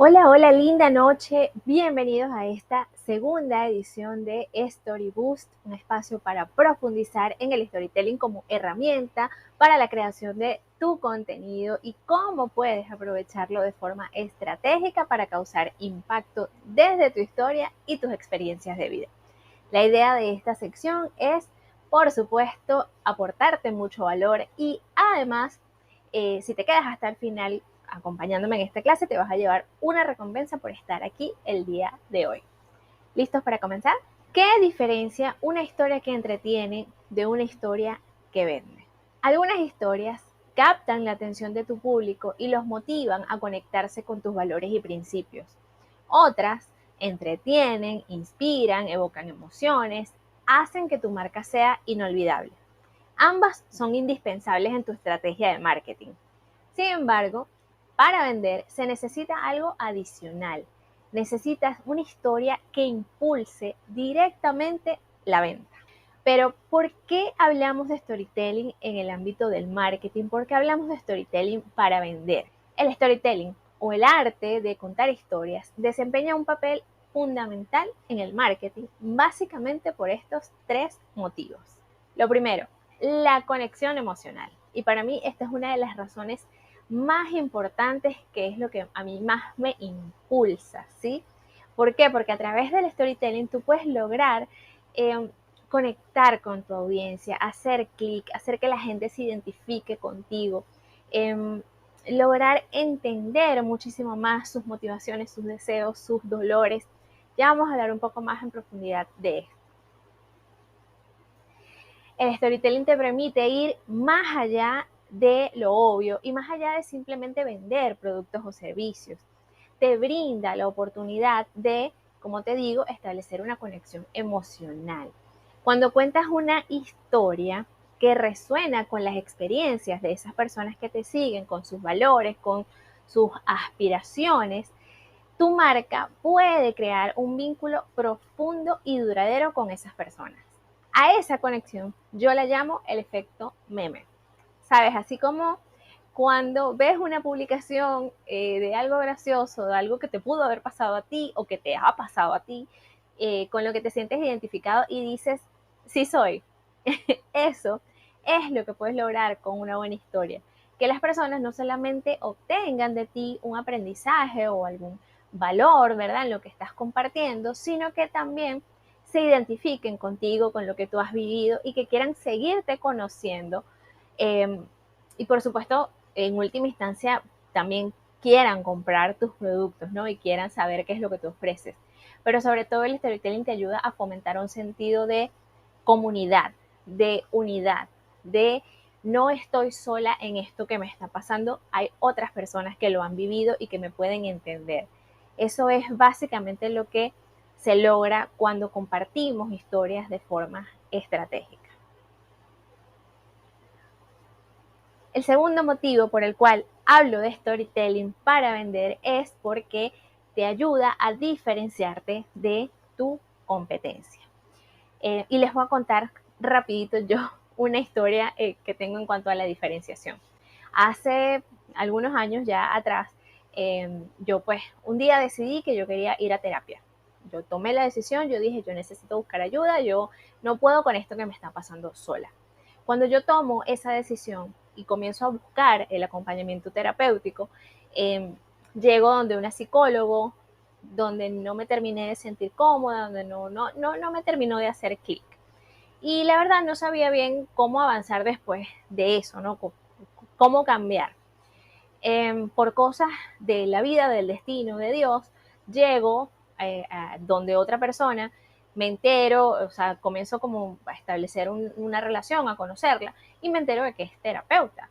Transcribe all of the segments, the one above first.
Hola, hola, linda noche. Bienvenidos a esta segunda edición de Story Boost, un espacio para profundizar en el storytelling como herramienta para la creación de tu contenido y cómo puedes aprovecharlo de forma estratégica para causar impacto desde tu historia y tus experiencias de vida. La idea de esta sección es, por supuesto, aportarte mucho valor y además, si te quedas hasta el final acompañándome en esta clase, te vas a llevar una recompensa por estar aquí el día de hoy. ¿Listos para comenzar? ¿Qué diferencia una historia que entretiene de una historia que vende? Algunas historias captan la atención de tu público y los motivan a conectarse con tus valores y principios. Otras entretienen, inspiran, evocan emociones, hacen que tu marca sea inolvidable. Ambas son indispensables en tu estrategia de marketing. Sin embargo, para vender se necesita algo adicional. Necesitas una historia que impulse directamente la venta. Pero, ¿por qué hablamos de storytelling en el ámbito del marketing? ¿Por qué hablamos de storytelling para vender? El storytelling, o el arte de contar historias, desempeña un papel fundamental en el marketing, básicamente por estos tres motivos. Lo primero, la conexión emocional. Y para mí esta es una de las razones más importantes, que es lo que a mí más me impulsa, ¿sí? ¿Por qué? Porque a través del storytelling tú puedes lograr conectar con tu audiencia, hacer clic, hacer que la gente se identifique contigo, lograr entender muchísimo más sus motivaciones, sus deseos, sus dolores. Ya vamos a hablar un poco más en profundidad de esto. El storytelling te permite ir más allá de lo obvio y más allá de simplemente vender productos o servicios. Te brinda la oportunidad de, como te digo, establecer una conexión emocional. Cuando cuentas una historia que resuena con las experiencias de esas personas que te siguen, con sus valores, con sus aspiraciones, tu marca puede crear un vínculo profundo y duradero con esas personas. A esa conexión yo la llamo el efecto meme. ¿Sabes? Así como cuando ves una publicación de algo gracioso, de algo que te pudo haber pasado a ti o que te ha pasado a ti, con lo que te sientes identificado y dices, sí soy. Eso es lo que puedes lograr con una buena historia. Que las personas no solamente obtengan de ti un aprendizaje o algún valor, ¿verdad?, en lo que estás compartiendo, sino que también se identifiquen contigo, con lo que tú has vivido y que quieran seguirte conociendo. Eh, y por supuesto, en última instancia, también quieran comprar tus productos, ¿no? Y quieran saber qué es lo que tú ofreces. Pero sobre todo el storytelling te ayuda a fomentar un sentido de comunidad, de unidad, de no estoy sola en esto que me está pasando, hay otras personas que lo han vivido y que me pueden entender. Eso es básicamente lo que se logra cuando compartimos historias de forma estratégica. El segundo motivo por el cual hablo de storytelling para vender es porque te ayuda a diferenciarte de tu competencia. Y les voy a contar rapidito yo una historia que tengo en cuanto a la diferenciación. Hace algunos años ya atrás, yo pues un día decidí que yo quería ir a terapia. Yo tomé la decisión, yo dije, yo necesito buscar ayuda, yo no puedo con esto que me está pasando sola. Cuando yo tomo esa decisión y comienzo a buscar el acompañamiento terapéutico, llego donde una psicólogo, donde no me terminé de sentir cómoda, donde no me terminó de hacer clic. Y la verdad no sabía bien cómo avanzar después de eso, ¿no? Cómo cambiar. Por cosas de la vida, del destino, de Dios, llego a donde otra persona, me entero, o sea, comienzo como a establecer una relación, a conocerla, y me entero de que es terapeuta.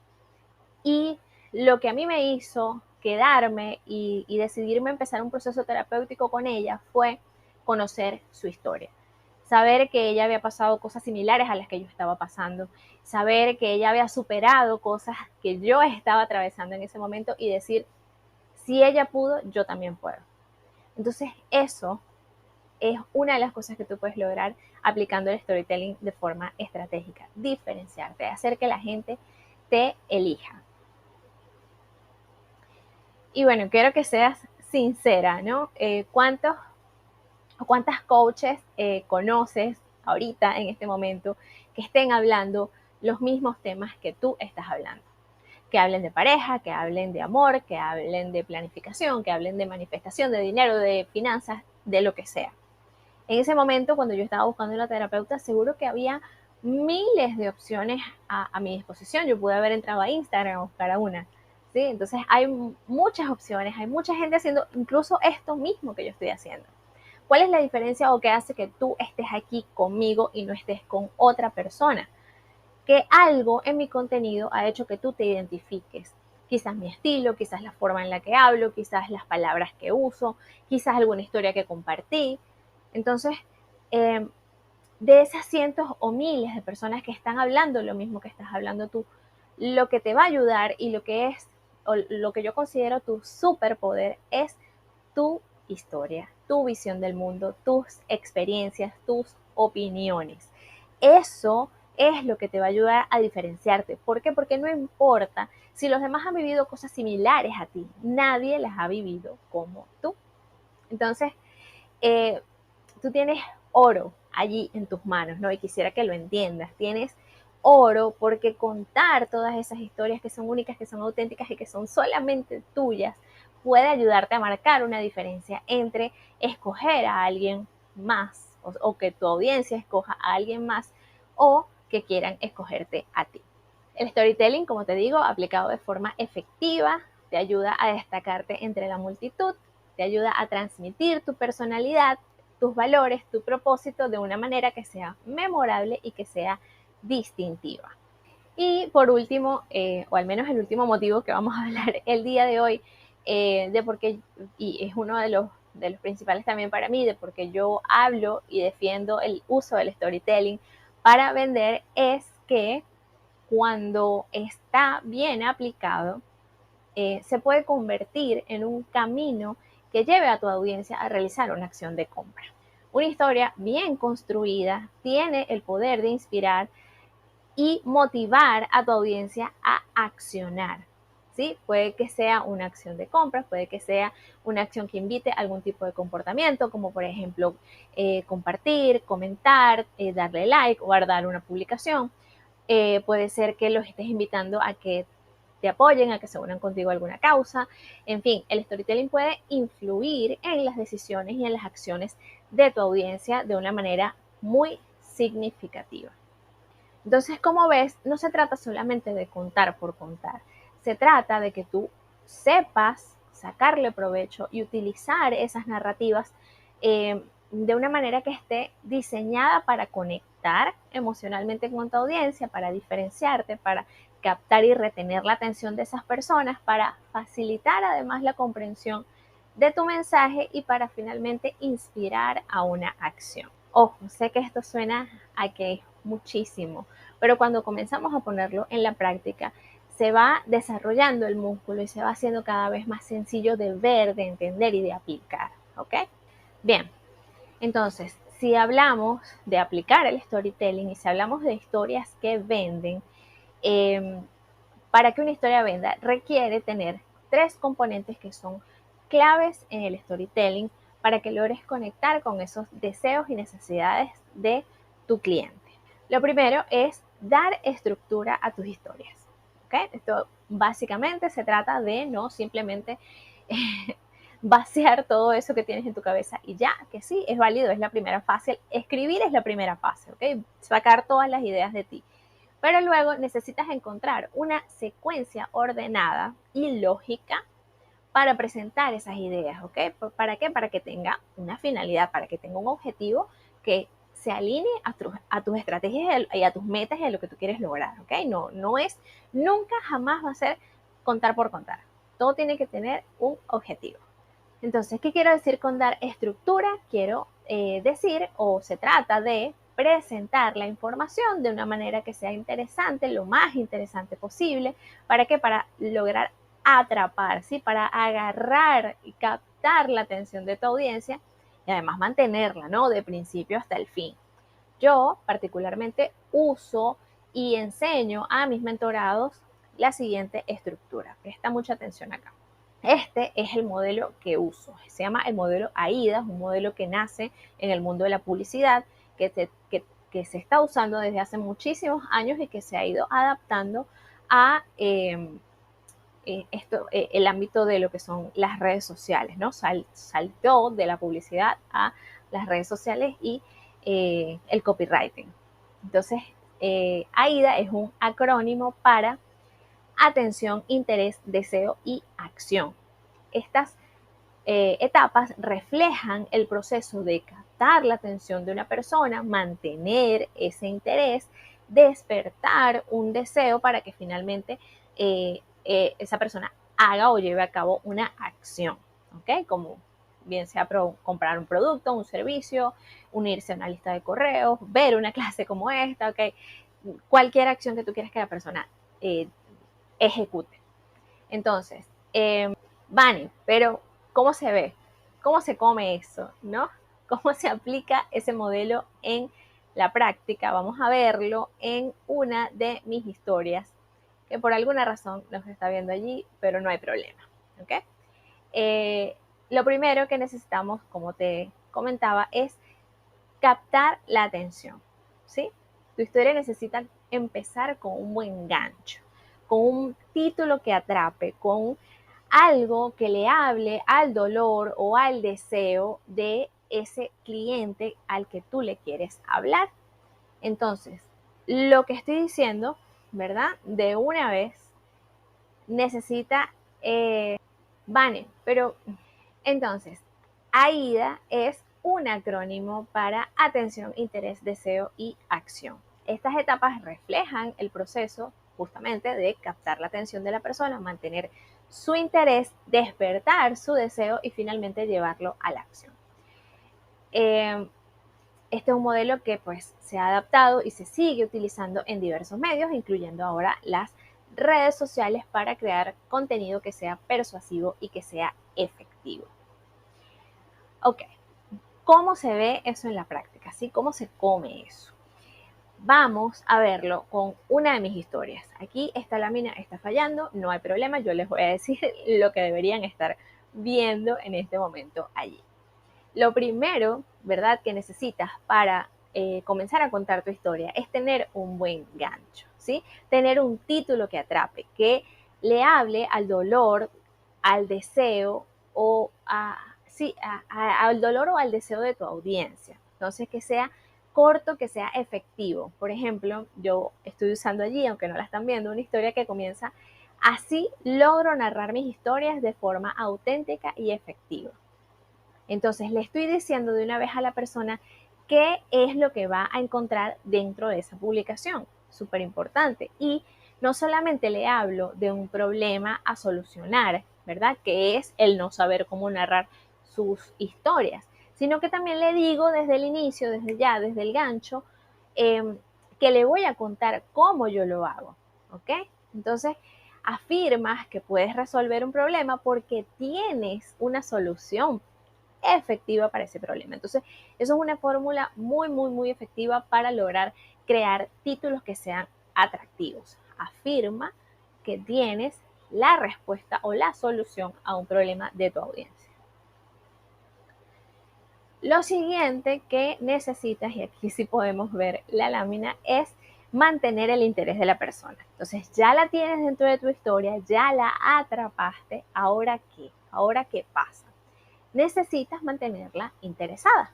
Y lo que a mí me hizo quedarme y decidirme a empezar un proceso terapéutico con ella fue conocer su historia. Saber que ella había pasado cosas similares a las que yo estaba pasando. Saber que ella había superado cosas que yo estaba atravesando en ese momento y decir, si ella pudo, yo también puedo. Entonces eso es una de las cosas que tú puedes lograr aplicando el storytelling de forma estratégica. Diferenciarte, hacer que la gente te elija. Y bueno, quiero que seas sincera, ¿no? ¿Cuántas coaches conoces ahorita, en este momento, que estén hablando los mismos temas que tú estás hablando? Que hablen de pareja, que hablen de amor, que hablen de planificación, que hablen de manifestación, de dinero, de finanzas, de lo que sea. En ese momento, cuando yo estaba buscando una terapeuta, seguro que había miles de opciones a mi disposición. Yo pude haber entrado a Instagram a buscar a una. ¿Sí? Entonces hay muchas opciones, hay mucha gente haciendo incluso esto mismo que yo estoy haciendo. ¿Cuál es la diferencia o qué hace que tú estés aquí conmigo y no estés con otra persona? Que algo en mi contenido ha hecho que tú te identifiques. Quizás mi estilo, quizás la forma en la que hablo, quizás las palabras que uso, quizás alguna historia que compartí. Entonces, eh, de esas cientos o miles de personas que están hablando lo mismo que estás hablando tú, lo que te va a ayudar y lo que es, o lo que yo considero tu superpoder es tu historia, tu visión del mundo, tus experiencias, tus opiniones. Eso es lo que te va a ayudar a diferenciarte. ¿Por qué? Porque no importa si los demás han vivido cosas similares a ti, nadie las ha vivido como tú. Entonces, eh, tú tienes oro allí en tus manos, ¿no? Y quisiera que lo entiendas. Tienes oro porque contar todas esas historias que son únicas, que son auténticas y que son solamente tuyas, puede ayudarte a marcar una diferencia entre escoger a alguien más o que tu audiencia escoja a alguien más o que quieran escogerte a ti. El storytelling, como te digo, aplicado de forma efectiva, te ayuda a destacarte entre la multitud, te ayuda a transmitir tu personalidad, tus valores, tu propósito de una manera que sea memorable y que sea distintiva. Y por último, o al menos el último motivo que vamos a hablar el día de hoy, de por qué, y es uno de los principales también para mí, de por qué yo hablo y defiendo el uso del storytelling para vender, es que cuando está bien aplicado, se puede convertir en un camino que lleve a tu audiencia a realizar una acción de compra. Una historia bien construida tiene el poder de inspirar y motivar a tu audiencia a accionar. ¿Sí? Puede que sea una acción de compra, puede que sea una acción que invite a algún tipo de comportamiento, como por ejemplo compartir, comentar, darle like, guardar una publicación. Puede ser que los estés invitando a que te apoyen, a que se unan contigo a alguna causa. En fin, el storytelling puede influir en las decisiones y en las acciones de tu audiencia de una manera muy significativa. Entonces, como ves, no se trata solamente de contar por contar, se trata de que tú sepas sacarle provecho y utilizar esas narrativas de una manera que esté diseñada para conectar emocionalmente con tu audiencia, para diferenciarte, para captar y retener la atención de esas personas, para facilitar además la comprensión de tu mensaje y para finalmente inspirar a una acción. Ojo, sé que esto suena a que es muchísimo, pero cuando comenzamos a ponerlo en la práctica, se va desarrollando el músculo y se va haciendo cada vez más sencillo de ver, de entender y de aplicar, ¿ok? Bien, entonces, si hablamos de aplicar el storytelling y si hablamos de historias que venden, eh, para que una historia venda requiere tener tres componentes que son claves en el storytelling para que logres conectar con esos deseos y necesidades de tu cliente. Lo primero es dar estructura a tus historias. ¿Okay? Esto básicamente se trata de no simplemente vaciar todo eso que tienes en tu cabeza y ya, que sí, es válido, es la primera fase. Escribir es la primera fase, ¿ok? Sacar todas las ideas de ti. Pero luego necesitas encontrar una secuencia ordenada y lógica para presentar esas ideas, ¿ok? ¿Para qué? Para que tenga una finalidad, para que tenga un objetivo que se alinee a tus estrategias y a tus metas y a lo que tú quieres lograr, ¿ok? No es, nunca jamás va a ser contar por contar. Todo tiene que tener un objetivo. Entonces, ¿qué quiero decir con dar estructura? Quiero decir, o se trata de presentar la información de una manera que sea interesante, lo más interesante posible. ¿Para qué? Para lograr atrapar, ¿sí? Para agarrar y captar la atención de tu audiencia y además mantenerla, ¿no? De principio hasta el fin. Yo particularmente uso y enseño a mis mentorados la siguiente estructura. Presta mucha atención acá. Este es el modelo que uso. Se llama el modelo AIDA, es un modelo que nace en el mundo de la publicidad, que se está usando desde hace muchísimos años y que se ha ido adaptando a el ámbito de lo que son las redes sociales, ¿no? Saltó de la publicidad a las redes sociales y el copywriting. Entonces, AIDA es un acrónimo para atención, interés, deseo y acción. Estas etapas reflejan el proceso de captar la atención de una persona, mantener ese interés, despertar un deseo para que finalmente esa persona haga o lleve a cabo una acción, ¿ok? Como bien sea comprar un producto, un servicio, unirse a una lista de correos, ver una clase como esta, ¿ok? Cualquier acción que tú quieras que la persona ejecute. Entonces, Vani, pero ¿cómo se ve? ¿Cómo se come eso? ¿No? ¿Cómo se aplica ese modelo en la práctica? Vamos a verlo en una de mis historias, que por alguna razón no se está viendo allí, pero no hay problema. ¿Ok? Lo primero que necesitamos, como te comentaba, es captar la atención. ¿Sí? Tu historia necesita empezar con un buen gancho, con un título que atrape, con algo que le hable al dolor o al deseo de ese cliente al que tú le quieres hablar. Entonces, lo que estoy diciendo, ¿verdad? De una vez necesita, Vane, pero entonces, AIDA es un acrónimo para atención, interés, deseo y acción. Estas etapas reflejan el proceso justamente de captar la atención de la persona, mantener su interés, despertar su deseo y finalmente llevarlo a la acción. Este es un modelo que pues se ha adaptado y se sigue utilizando en diversos medios, incluyendo ahora las redes sociales para crear contenido que sea persuasivo y que sea efectivo. Ok, ¿cómo se ve eso en la práctica? ¿Sí? ¿Cómo se come eso? Vamos a verlo con una de mis historias. Aquí esta lámina está fallando, no hay problema, yo les voy a decir lo que deberían estar viendo en este momento allí. Lo primero, ¿verdad?, que necesitas para comenzar a contar tu historia es tener un buen gancho, ¿sí? Tener un título que atrape, que le hable al dolor, al deseo o al dolor o al deseo de tu audiencia. Entonces, que sea corto, que sea efectivo. Por ejemplo, yo estoy usando allí, aunque no la están viendo, una historia que comienza: así logro narrar mis historias de forma auténtica y efectiva. Entonces, le estoy diciendo de una vez a la persona qué es lo que va a encontrar dentro de esa publicación. Súper importante. Y no solamente le hablo de un problema a solucionar, ¿verdad? Que es el no saber cómo narrar sus historias, sino que también le digo desde el inicio, desde el gancho, que le voy a contar cómo yo lo hago, ¿ok? Entonces, afirmas que puedes resolver un problema porque tienes una solución efectiva para ese problema. Entonces, eso es una fórmula muy, muy, muy efectiva para lograr crear títulos que sean atractivos. Afirma que tienes la respuesta o la solución a un problema de tu audiencia. Lo siguiente que necesitas, y aquí sí podemos ver la lámina, es mantener el interés de la persona. Entonces, ya la tienes dentro de tu historia, ya la atrapaste, ¿ahora qué? ¿Ahora qué pasa? Necesitas mantenerla interesada.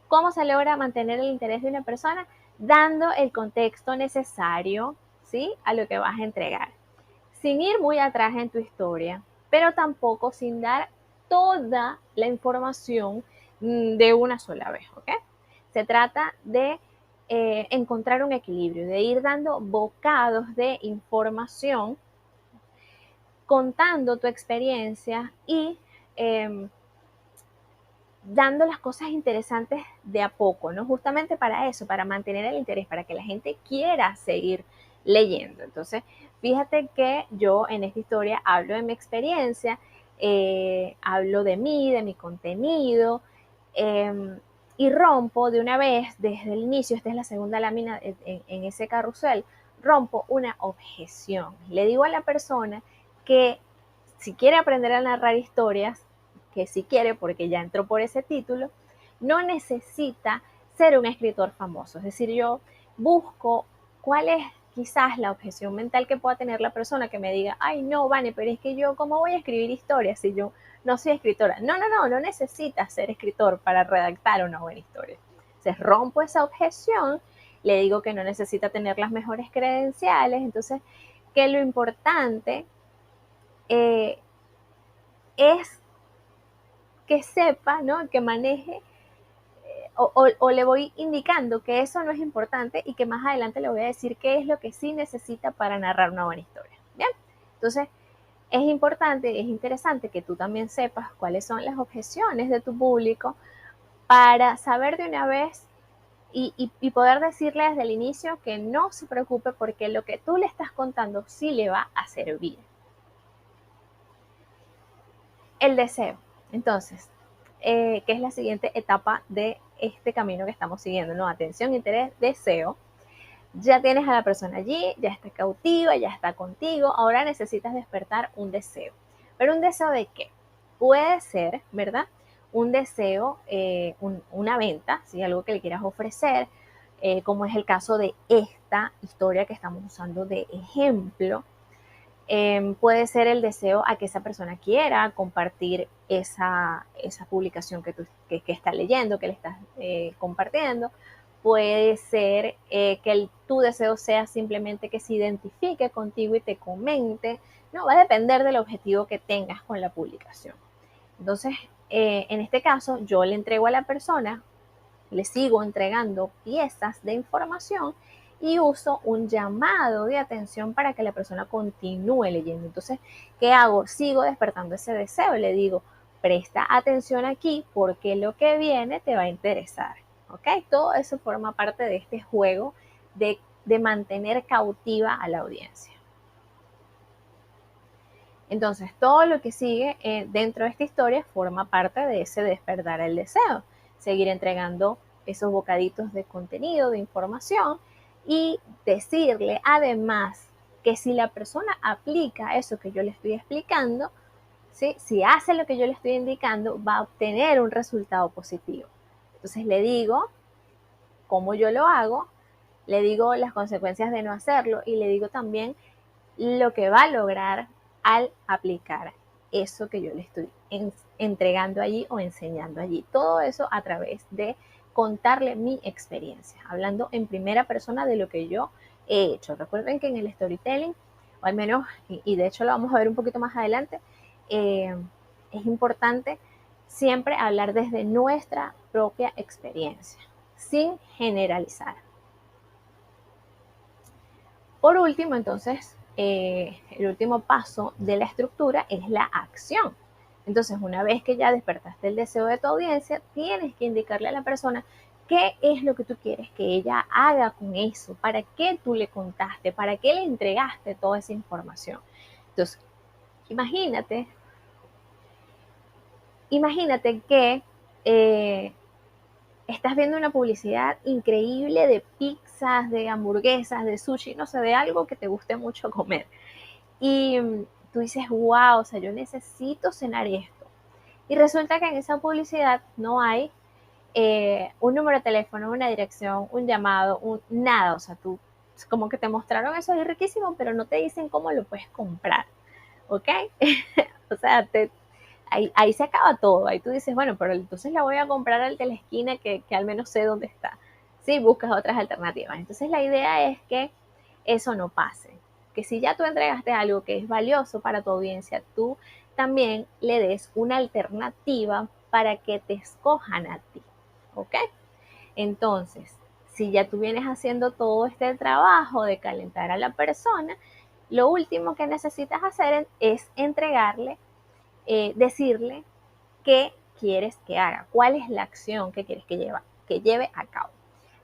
¿Cómo se logra mantener el interés de una persona? Dando el contexto necesario, ¿sí?, a lo que vas a entregar. Sin ir muy atrás en tu historia, pero tampoco sin dar toda la información de una sola vez, ¿ok? Se trata de encontrar un equilibrio, de ir dando bocados de información, contando tu experiencia y dando las cosas interesantes de a poco, ¿no? Justamente para eso, para mantener el interés, para que la gente quiera seguir leyendo. Entonces, fíjate que yo en esta historia hablo de mi experiencia, hablo de mí, de mi contenido, y rompo de una vez desde el inicio, esta es la segunda lámina en ese carrusel, rompo una objeción. Le digo a la persona que si quiere aprender a narrar historias, que si quiere porque ya entró por ese título, no necesita ser un escritor famoso. Es decir, yo busco cuál es quizás la objeción mental que pueda tener la persona que me diga, ay no, Vane, pero es que yo, ¿cómo voy a escribir historias si yo no soy escritora? No necesitas ser escritor para redactar una buena historia. Entonces rompo esa objeción, le digo que no necesita tener las mejores credenciales, entonces que lo importante es que sepa, ¿no? Que maneje o le voy indicando que eso no es importante y que más adelante le voy a decir qué es lo que sí necesita para narrar una buena historia. Bien, entonces es importante, es interesante que tú también sepas cuáles son las objeciones de tu público para saber de una vez y poder decirle desde el inicio que no se preocupe porque lo que tú le estás contando sí le va a servir. El deseo. Entonces, que es la siguiente etapa de este camino que estamos siguiendo, ¿no? Atención, interés, deseo. Ya tienes a la persona allí, ya está cautiva, ya está contigo, ahora necesitas despertar un deseo. ¿Pero un deseo de qué? Puede ser, ¿verdad? Un deseo, una venta, ¿sí? Algo que le quieras ofrecer, como es el caso de esta historia que estamos usando de ejemplo. Puede ser el deseo a que esa persona quiera compartir esa publicación que está leyendo, que le estás compartiendo. Puede ser que tu deseo sea simplemente que se identifique contigo y te comente. No, va a depender del objetivo que tengas con la publicación. Entonces, en este caso, yo le entrego a la persona, le sigo entregando piezas de información y uso un llamado de atención para que la persona continúe leyendo. Entonces, ¿qué hago? Sigo despertando ese deseo y le digo, presta atención aquí porque lo que viene te va a interesar. ¿Ok? Todo eso forma parte de este juego de mantener cautiva a la audiencia. Entonces, todo lo que sigue dentro de esta historia forma parte de ese despertar el deseo. Seguir entregando esos bocaditos de contenido, de información y decirle además que si la persona aplica eso que yo le estoy explicando, ¿sí? Si hace lo que yo le estoy indicando, va a obtener un resultado positivo. Entonces le digo cómo yo lo hago, le digo las consecuencias de no hacerlo y le digo también lo que va a lograr al aplicar eso que yo le estoy entregando allí o enseñando allí. Todo eso a través de contarle mi experiencia, hablando en primera persona de lo que yo he hecho. Recuerden que en el storytelling, o al menos, y de hecho lo vamos a ver un poquito más adelante, es importante siempre hablar desde nuestra propia experiencia, sin generalizar. Por último, entonces, el último paso de la estructura es la acción. Entonces, una vez que ya despertaste el deseo de tu audiencia, tienes que indicarle a la persona qué es lo que tú quieres que ella haga con eso, para qué tú le contaste, para qué le entregaste toda esa información. Entonces, imagínate que estás viendo una publicidad increíble de pizzas, de hamburguesas, de sushi, no sé, de algo que te guste mucho comer. Y tú dices, wow, o sea, yo necesito cenar esto. Y resulta que en esa publicidad no hay un número de teléfono, una dirección, un llamado, nada. O sea, tú como que te mostraron eso es riquísimo, pero no te dicen cómo lo puedes comprar. ¿Ok? O sea, ahí se acaba todo. Ahí tú dices, bueno, pero entonces la voy a comprar al de la esquina que al menos sé dónde está. Sí, buscas otras alternativas. Entonces la idea es que eso no pase. Que si ya tú entregaste algo que es valioso para tu audiencia, tú también le des una alternativa para que te escojan a ti. ¿Ok? Entonces, si ya tú vienes haciendo todo este trabajo de calentar a la persona, lo último que necesitas hacer es entregarle, decirle qué quieres que haga, cuál es la acción que quieres que lleve a cabo.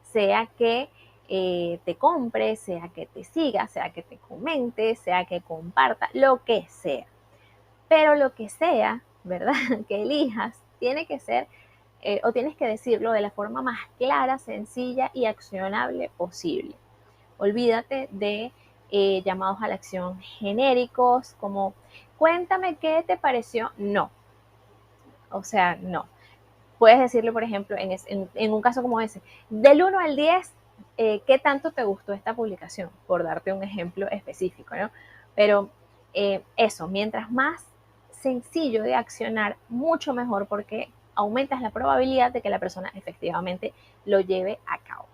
Sea que te compre, sea que te siga, sea que te comente, sea que comparta, lo que sea. Pero lo que sea, ¿verdad? Que elijas, tiene que ser o tienes que decirlo de la forma más clara, sencilla y accionable posible. Olvídate de llamados a la acción genéricos como cuéntame qué te pareció. No, o sea, no. Puedes decirle, por ejemplo, en un caso como ese, del 1 al 10, ¿qué tanto te gustó esta publicación? Por darte un ejemplo específico, ¿no? Pero eso, mientras más sencillo de accionar, mucho mejor, porque aumentas la probabilidad de que la persona efectivamente lo lleve a cabo.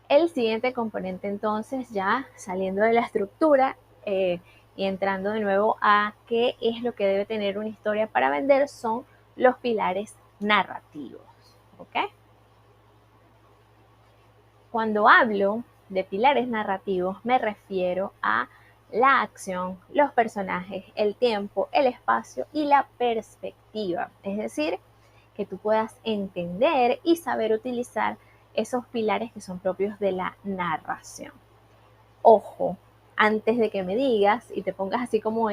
El siguiente componente, entonces, ya saliendo de la estructura y entrando de nuevo a qué es lo que debe tener una historia para vender, son los pilares narrativos. ¿Ok? Cuando hablo de pilares narrativos, me refiero a la acción, los personajes, el tiempo, el espacio y la perspectiva. Es decir, que tú puedas entender y saber utilizar esos pilares que son propios de la narración. Ojo, antes de que me digas y te pongas así como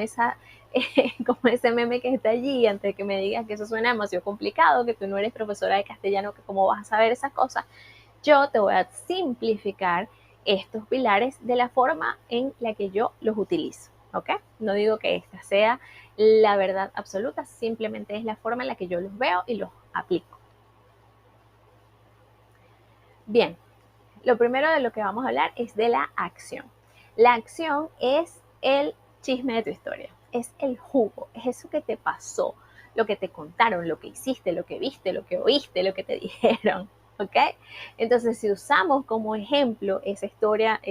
como ese meme que está allí, antes de que me digas que eso suena demasiado complicado, que tú no eres profesora de castellano, que cómo vas a saber esas cosas, yo te voy a simplificar estos pilares de la forma en la que yo los utilizo, ¿ok? No digo que esta sea la verdad absoluta, simplemente es la forma en la que yo los veo y los aplico. Bien, lo primero de lo que vamos a hablar es de la acción. La acción es el chisme de tu historia, es el jugo, es eso que te pasó, lo que te contaron, lo que hiciste, lo que viste, lo que oíste, lo que te dijeron, ¿ok? Entonces, si usamos como ejemplo esa historia,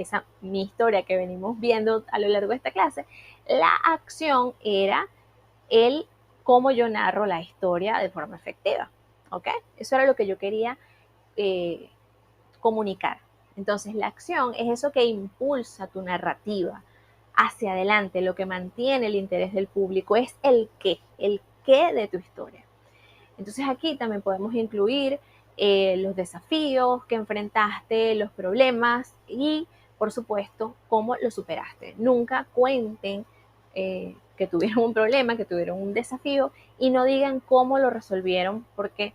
mi historia que venimos viendo a lo largo de esta clase, la acción era el cómo yo narro la historia de forma efectiva, ¿ok? Eso era lo que yo quería eh, comunicar. Entonces, la acción es eso que impulsa tu narrativa hacia adelante, lo que mantiene el interés del público, es el qué de tu historia. Entonces, aquí también podemos incluir los desafíos que enfrentaste, los problemas y, por supuesto, cómo lo superaste. Nunca cuenten que tuvieron un problema, que tuvieron un desafío y no digan cómo lo resolvieron, porque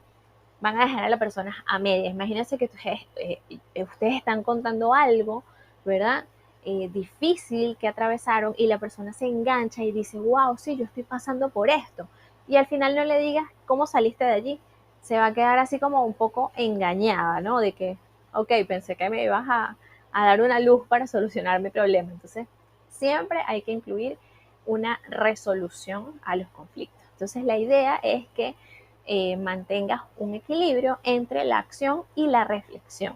van a dejar a la persona a medias. Imagínense que ustedes están contando algo, ¿verdad? Difícil que atravesaron y la persona se engancha y dice, wow, sí, yo estoy pasando por esto. Y al final no le digas cómo saliste de allí. Se va a quedar así como un poco engañada, ¿no? De que, ok, pensé que me ibas a dar una luz para solucionar mi problema. Entonces, siempre hay que incluir una resolución a los conflictos. Entonces, la idea es que mantengas un equilibrio entre la acción y la reflexión.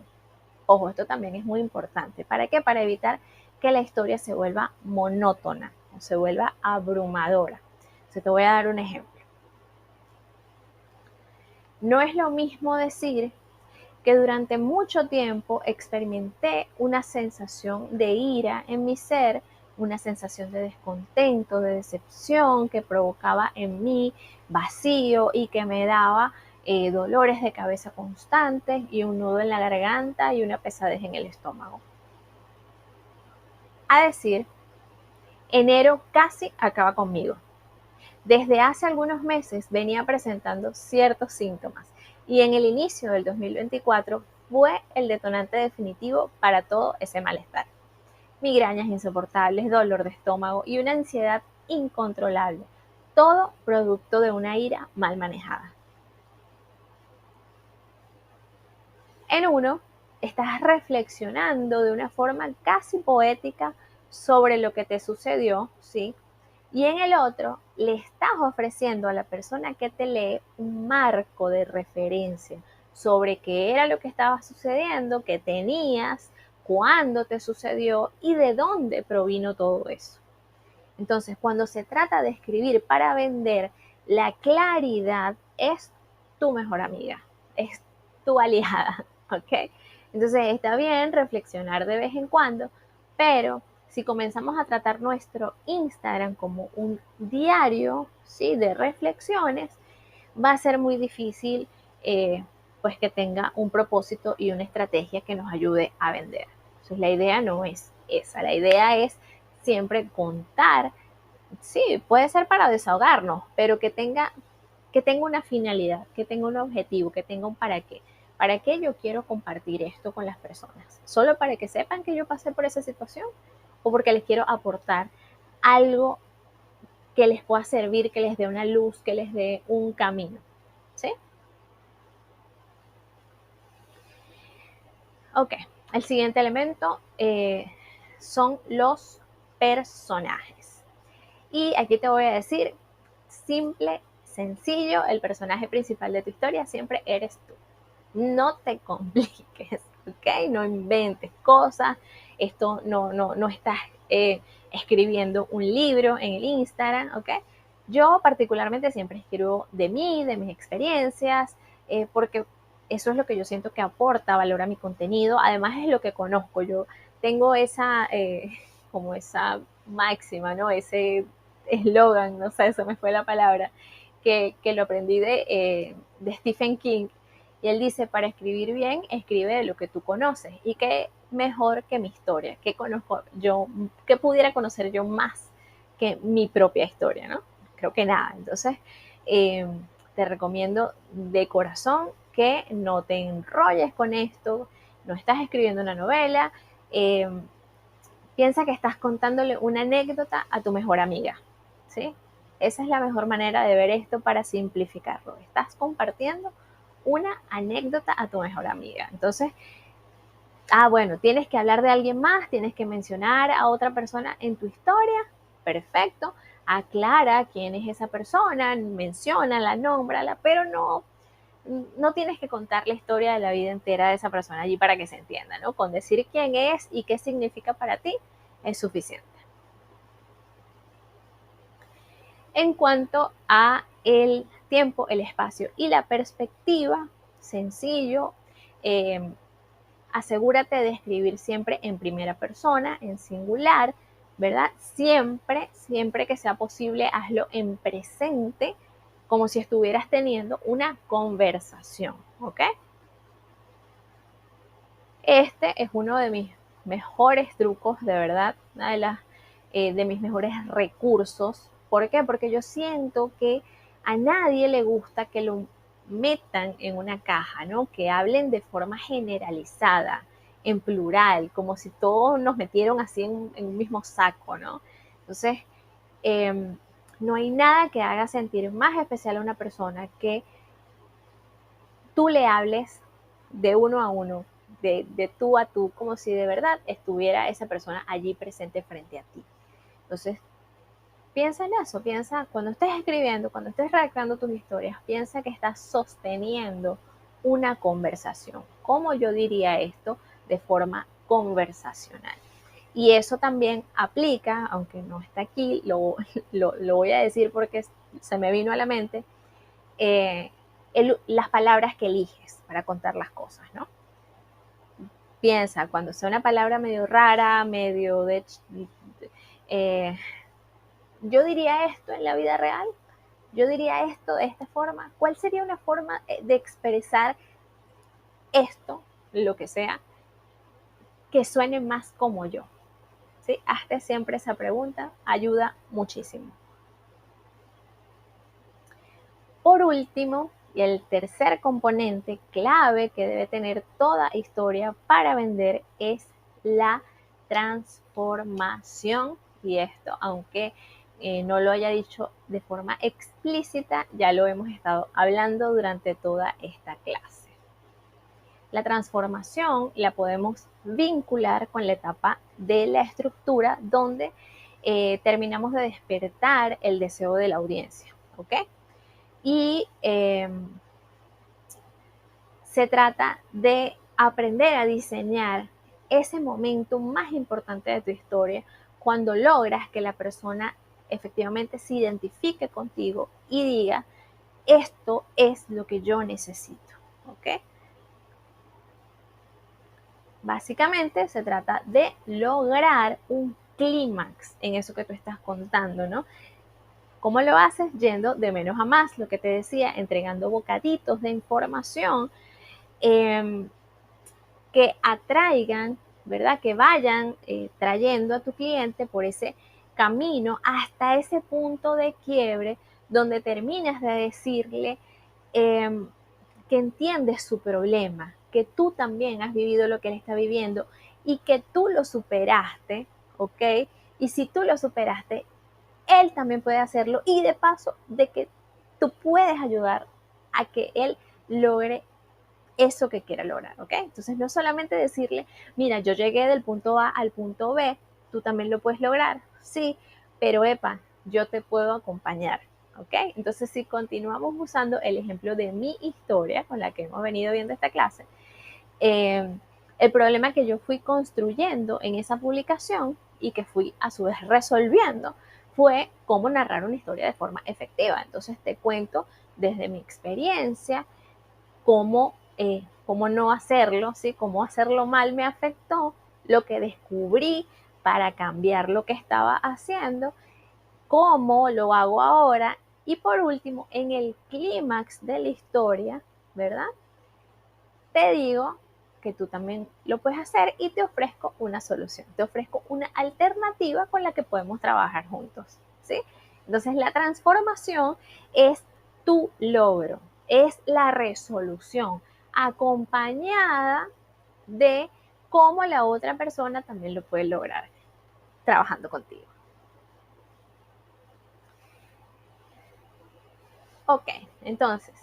Ojo, esto también es muy importante. ¿Para qué? Para evitar que la historia se vuelva monótona o se vuelva abrumadora. Entonces, te voy a dar un ejemplo. No es lo mismo decir que durante mucho tiempo experimenté una sensación de ira en mi ser, una sensación de descontento, de decepción que provocaba en mí vacío y que me daba dolores de cabeza constantes y un nudo en la garganta y una pesadez en el estómago. A decir, enero casi acaba conmigo. Desde hace algunos meses venía presentando ciertos síntomas y en el inicio del 2024 fue el detonante definitivo para todo ese malestar. Migrañas insoportables, dolor de estómago y una ansiedad incontrolable, todo producto de una ira mal manejada. En uno, estás reflexionando de una forma casi poética sobre lo que te sucedió, ¿sí? Y en el otro, le estás ofreciendo a la persona que te lee un marco de referencia sobre qué era lo que estaba sucediendo, qué tenías, cuándo te sucedió y de dónde provino todo eso. Entonces, cuando se trata de escribir para vender, la claridad es tu mejor amiga, es tu aliada, ¿ok? Entonces, está bien reflexionar de vez en cuando, pero si comenzamos a tratar nuestro Instagram como un diario, ¿sí? De reflexiones, va a ser muy difícil pues que tenga un propósito y una estrategia que nos ayude a vender. Entonces, la idea no es esa, la idea es siempre contar, sí, puede ser para desahogarnos, pero que tenga una finalidad, que tenga un objetivo, que tenga un para qué. ¿Para qué yo quiero compartir esto con las personas? ¿Solo para que sepan que yo pasé por esa situación? ¿O porque les quiero aportar algo que les pueda servir, que les dé una luz, que les dé un camino, ¿sí? Ok, el siguiente elemento son los personajes. Y aquí te voy a decir, simple, sencillo, el personaje principal de tu historia siempre eres tú. No te compliques, ¿ok? No inventes cosas. Esto no estás escribiendo un libro en el Instagram, ¿ok? Yo particularmente siempre escribo de mí, de mis experiencias, porque eso es lo que yo siento que aporta valor a mi contenido. Además es lo que conozco. Yo tengo esa, como esa máxima, ¿no? Ese eslogan, no sé, eso me fue la palabra, que lo aprendí de Stephen King. Y él dice, para escribir bien, escribe de lo que tú conoces. Y qué mejor que mi historia, que conozco yo, que pudiera conocer yo más que mi propia historia, ¿no? Creo que nada. Entonces, te recomiendo de corazón que no te enrolles con esto, no estás escribiendo una novela, piensa que estás contándole una anécdota a tu mejor amiga, ¿sí? Esa es la mejor manera de ver esto para simplificarlo. Estás compartiendo una anécdota a tu mejor amiga. Entonces, bueno, tienes que hablar de alguien más, tienes que mencionar a otra persona en tu historia, perfecto. Aclara quién es esa persona, menciónala, nómbrala, pero no tienes que contar la historia de la vida entera de esa persona allí para que se entienda, ¿no? Con decir quién es y qué significa para ti es suficiente. En cuanto a el tiempo, el espacio y la perspectiva, sencillo, asegúrate de escribir siempre en primera persona, en singular, ¿verdad? Siempre que sea posible, hazlo en presente, como si estuvieras teniendo una conversación, ¿ok? Este es uno de mis mejores trucos, de verdad, una de mis mejores recursos. ¿Por qué? Porque yo siento que a nadie le gusta que lo metan en una caja, ¿no? Que hablen de forma generalizada, en plural, como si todos nos metieron así en un mismo saco, ¿no? Entonces, no hay nada que haga sentir más especial a una persona que tú le hables de uno a uno, de tú a tú, como si de verdad estuviera esa persona allí presente frente a ti. Entonces, piensa en eso, piensa cuando estés escribiendo, cuando estés redactando tus historias, piensa que estás sosteniendo una conversación. ¿Cómo yo diría esto? De forma conversacional. Y eso también aplica, aunque no está aquí, lo voy a decir porque se me vino a la mente, eh, las palabras que eliges para contar las cosas, ¿no? Piensa, cuando sea una palabra medio rara, medio de... Eh, yo diría esto en la vida real, yo diría esto de esta forma. ¿Cuál sería una forma de expresar esto, lo que sea, que suene más como yo? ¿Sí? Hazte siempre esa pregunta, ayuda muchísimo. Por último, y el tercer componente clave que debe tener toda historia para vender es la transformación. Y esto, aunque no lo haya dicho de forma explícita, ya lo hemos estado hablando durante toda esta clase. La transformación la podemos vincular con la etapa de la estructura, donde terminamos de despertar el deseo de la audiencia, ¿ok? Y se trata de aprender a diseñar ese momento más importante de tu historia cuando logras que la persona efectivamente se identifique contigo y diga, esto es lo que yo necesito, ¿ok? Básicamente se trata de lograr un clímax en eso que tú estás contando, ¿no? ¿Cómo lo haces? Yendo de menos a más, lo que te decía, entregando bocaditos de información que atraigan, ¿verdad? Que vayan trayendo a tu cliente por ese camino hasta ese punto de quiebre donde terminas de decirle que entiendes su problema, que tú también has vivido lo que él está viviendo y que tú lo superaste, ¿ok? Y si tú lo superaste, él también puede hacerlo y de paso de que tú puedes ayudar a que él logre eso que quiera lograr, ¿ok? Entonces no solamente decirle, mira, yo llegué del punto A al punto B, tú también lo puedes lograr, sí, pero epa, yo te puedo acompañar, ¿ok? Entonces si continuamos usando el ejemplo de mi historia con la que hemos venido viendo esta clase, el problema que yo fui construyendo en esa publicación y que fui a su vez resolviendo fue cómo narrar una historia de forma efectiva. Entonces te cuento desde mi experiencia cómo no hacerlo, ¿sí? Cómo hacerlo mal me afectó, lo que descubrí para cambiar lo que estaba haciendo, cómo lo hago ahora y por último, en el clímax de la historia, ¿verdad? Te digo que tú también lo puedes hacer y te ofrezco una solución, te ofrezco una alternativa con la que podemos trabajar juntos, ¿sí? Entonces la transformación es tu logro, es la resolución acompañada de cómo la otra persona también lo puede lograr trabajando contigo. Ok, entonces,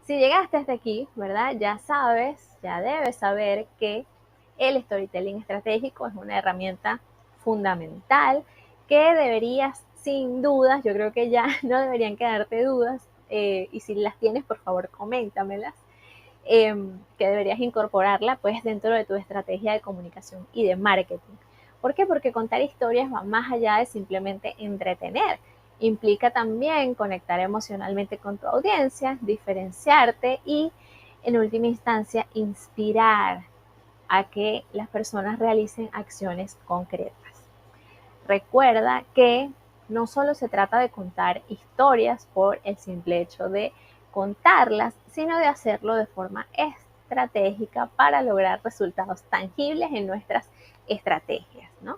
si llegaste hasta aquí, ¿verdad? Ya sabes, ya debes saber que el storytelling estratégico es una herramienta fundamental que deberías, sin dudas, yo creo que ya no deberían quedarte dudas, y si las tienes, por favor, coméntamelas, que deberías incorporarla pues dentro de tu estrategia de comunicación y de marketing. ¿Por qué? Porque contar historias va más allá de simplemente entretener. Implica también conectar emocionalmente con tu audiencia, diferenciarte y, en última instancia, inspirar a que las personas realicen acciones concretas. Recuerda que no solo se trata de contar historias por el simple hecho de contarlas, sino de hacerlo de forma estratégica para lograr resultados tangibles en nuestras estrategias, ¿no?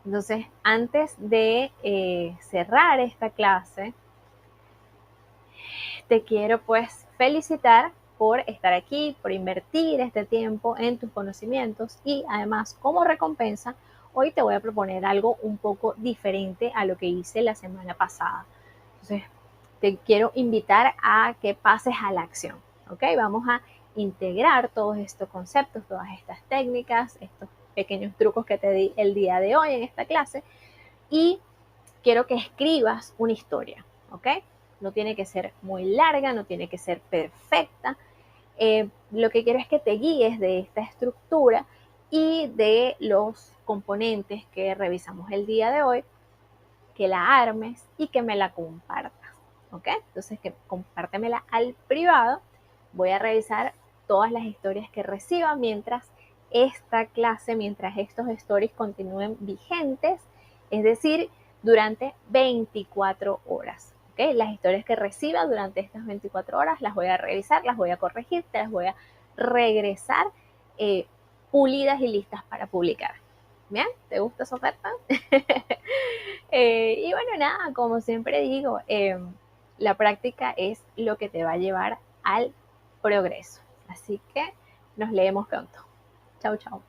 Entonces, antes de cerrar esta clase, te quiero pues felicitar por estar aquí, por invertir este tiempo en tus conocimientos y además como recompensa, hoy te voy a proponer algo un poco diferente a lo que hice la semana pasada. Entonces, te quiero invitar a que pases a la acción, ¿ok? Vamos a integrar todos estos conceptos, todas estas técnicas, estos pequeños trucos que te di el día de hoy en esta clase y quiero que escribas una historia, ¿ok? No tiene que ser muy larga, no tiene que ser perfecta. Lo que quiero es que te guíes de esta estructura y de los componentes que revisamos el día de hoy, que la armes y que me la compartas, ¿ok? Entonces, que compártemela al privado. Voy a revisar todas las historias que reciba mientras esta clase, mientras estos stories continúen vigentes, es decir, durante 24 horas. ¿Okay? Las historias que reciba durante estas 24 horas las voy a revisar, las voy a corregir, te las voy a regresar pulidas y listas para publicar. ¿Bien? ¿Te gusta esa oferta? Y bueno, nada, como siempre digo, la práctica es lo que te va a llevar al progreso. Así que nos leemos pronto. Chau, chau.